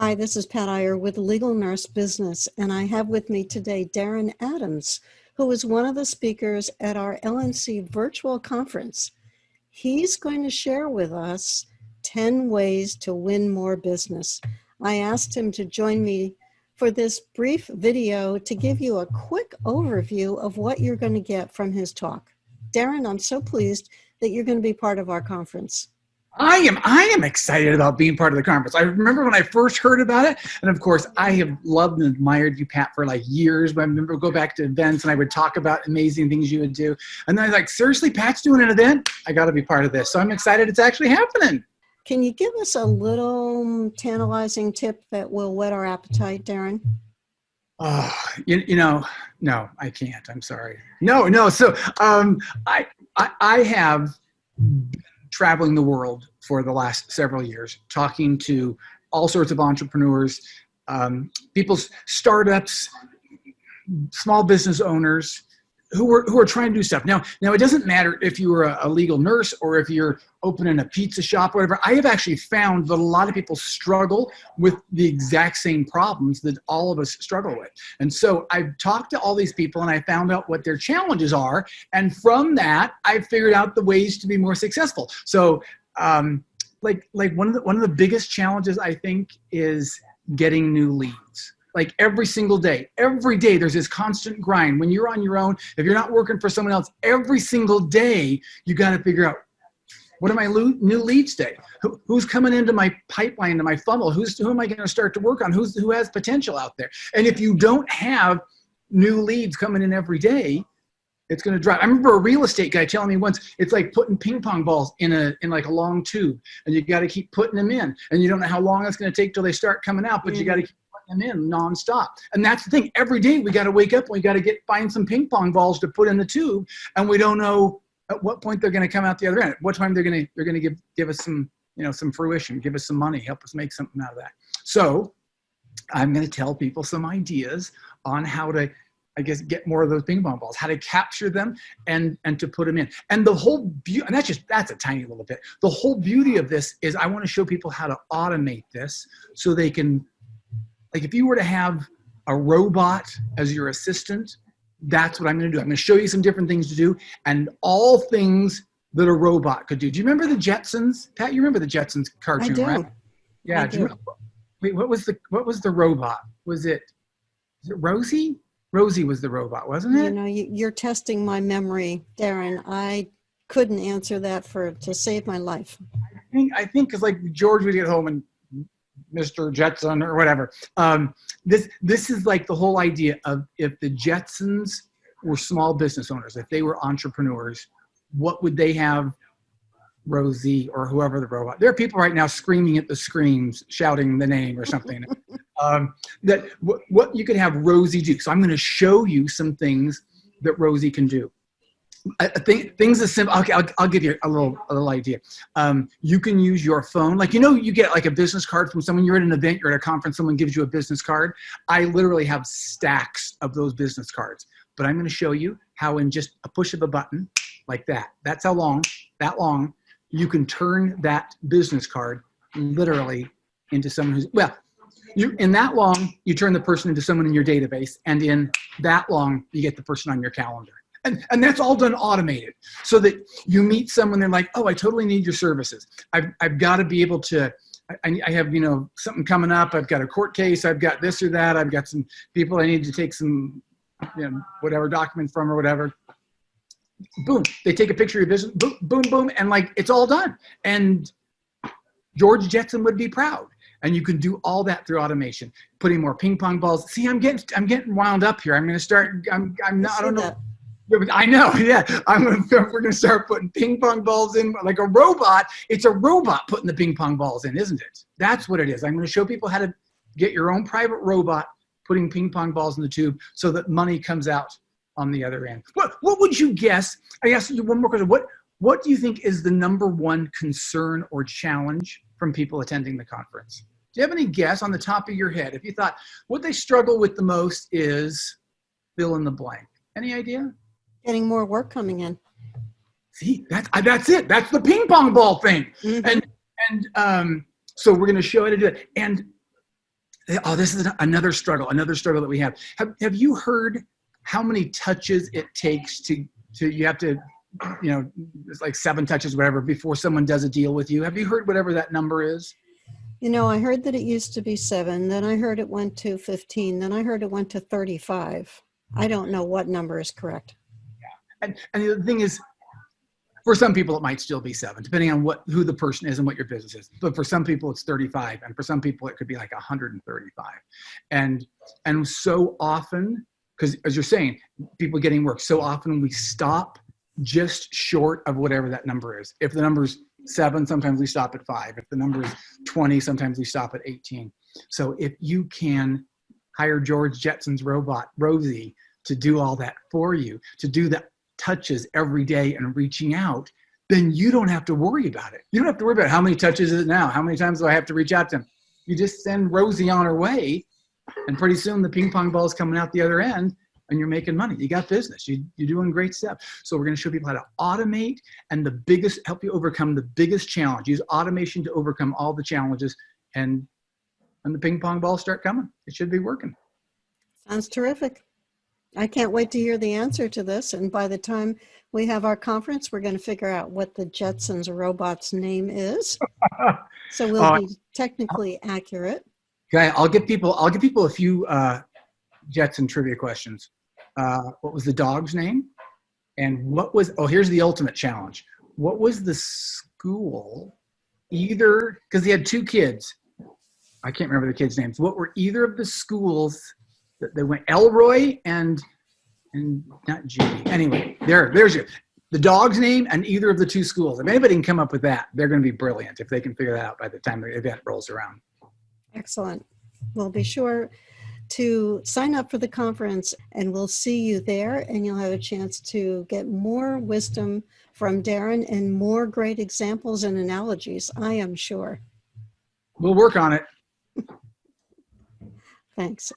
Hi, this is Pat Iyer with Legal Nurse Business, and I have with me today Darin Adams, who is one of the speakers at our LNC virtual conference. He's going to share with us 10 ways to win more business. I asked him to join me for this brief video to give you a quick overview of what you're going to get from his talk. Darin, I'm so pleased that you're going to be part of our conference. I am excited about being part of the conference. I remember when I first heard about it, and of course, I have loved and admired you, Pat, for like years. But I remember go back to events, and I would talk about amazing things you would do. And then I was like, seriously, Pat's doing an event? I got to be part of this. So I'm excited it's actually happening. Can you give us a little tantalizing tip that will whet our appetite, Darin? No, I can't. I'm sorry. No. So I have been traveling the world for the last several years, talking to all sorts of entrepreneurs, people's startups, small business owners who are trying to do stuff. Now it doesn't matter if you were a legal nurse or if you're opening a pizza shop or whatever. I have actually found that a lot of people struggle with the exact same problems that all of us struggle with. And so I've talked to all these people and I found out what their challenges are. And from that, I figured out the ways to be more successful. So like one of the biggest challenges I think is getting new leads. Like every day, there's this constant grind. When you're on your own, if you're not working for someone else, every single day, you got to figure out, what are my new leads today? Who's coming into my pipeline, to my funnel? Who am I going to start to work on? Who has potential out there? And if you don't have new leads coming in every day, it's going to drop. I remember a real estate guy telling me once, it's like putting ping pong balls in like a long tube, and you got to keep putting them in, and you don't know how long it's going to take till they start coming out, but you got to keep putting them in nonstop. And that's the thing. Every day we got to wake up and we got to find some ping pong balls to put in the tube, and we don't know at what point they're going to come out the other end. At what time they're going to give us some fruition, give us some money, help us make something out of that. So I'm going to tell people some ideas on how to, I guess, get more of those ping pong balls, how to capture them and to put them in. And the whole beauty, and that's a tiny little bit. The whole beauty of this is I want to show people how to automate this so they can, like if you were to have a robot as your assistant, that's what I'm going to do. I'm going to show you some different things to do and all things that a robot could do. Do you remember the Jetsons? Pat, you remember the Jetsons cartoon, I do. right? Yeah. I do. Wait, what was the robot? Was it Rosie? Rosie was the robot, wasn't it? You know, you're testing my memory, Darin. I couldn't answer that to save my life. I think because like George would get home and Mr. Jetson or whatever. This is like the whole idea of if the Jetsons were small business owners, if they were entrepreneurs, what would they have Rosie or whoever the robot? There are people right now screaming at the screens, shouting the name or something. That what you could have Rosie do. So I'm going to show you some things that Rosie can do. I think things as simple. Okay, I'll give you a little idea. You can use your phone. Like, you get like a business card from someone. You're at an event, you're at a conference, someone gives you a business card. I literally have stacks of those business cards. But I'm going to show you how in just a push of a button like that. That's how long, you can turn that business card literally into someone who's, in that long, you turn the person into someone in your database. And in that long, you get the person on your calendar. And that's all done automated so that you meet someone, they're like, oh, I totally need your services. I've got to be able to, I have, something coming up. I've got a court case. I've got this or that. I've got some people I need to take some, whatever document from or whatever. Boom. They take a picture of your business. Boom, boom, boom. And like, it's all done. And George Jetson would be proud. And you can do all that through automation, putting more ping pong balls. See, I'm getting wound up here. I'm going to start, I don't know. I know, yeah. We're going to start putting ping pong balls in like a robot. It's a robot putting the ping pong balls in, isn't it? That's what it is. I'm going to show people how to get your own private robot putting ping pong balls in the tube so that money comes out on the other end. What would you guess? I asked you one more question. What do you think is the number one concern or challenge from people attending the conference? Do you have any guess on the top of your head? If you thought what they struggle with the most is fill in the blank. Any idea? Getting more work coming in. See, that's it. That's the ping pong ball thing. Mm-hmm. And so we're going to show you how to do it. And Oh, this is another struggle that we have. Have you heard how many touches it takes to you have to, it's like 7 touches, whatever, before someone does a deal with you? Have you heard whatever that number is? I heard that it used to be 7, then I heard it went to 15, then I heard it went to 35. I don't know what number is correct. And the thing is, for some people, it might still be 7, depending on who the person is and what your business is. But for some people, it's 35. And for some people, it could be like 135. And so often, because as you're saying, people getting work, so often we stop just short of whatever that number is. If the number's 7, sometimes we stop at 5. If the number is 20, sometimes we stop at 18. So if you can hire George Jetson's robot, Rosie, to do all that for you, to do the touches every day and reaching out, then you don't have to worry about it. You don't have to worry about how many touches is it now? How many times do I have to reach out to him? You just send Rosie on her way, and pretty soon the ping pong ball is coming out the other end, and you're making money. You got business. You're doing great stuff. So we're going to show people how to automate and help you overcome the biggest challenge. Use automation to overcome all the challenges, and when the ping pong balls start coming, it should be working. Sounds terrific. I can't wait to hear the answer to this. And by the time we have our conference, we're going to figure out what the Jetsons robot's name is. So we'll be technically accurate. Okay, I'll give people a few Jetson trivia questions. What was the dog's name? And here's the ultimate challenge. What was the school, because he had 2 kids. I can't remember the kids' names. What were either of the schools that they went? Elroy and not G. Anyway, there's the dog's name and either of the 2 schools. If anybody can come up with that, they're going to be brilliant if they can figure that out by the time the event rolls around. Excellent. We'll be sure to sign up for the conference, and we'll see you there, and you'll have a chance to get more wisdom from Darin and more great examples and analogies, I am sure. We'll work on it. Thanks.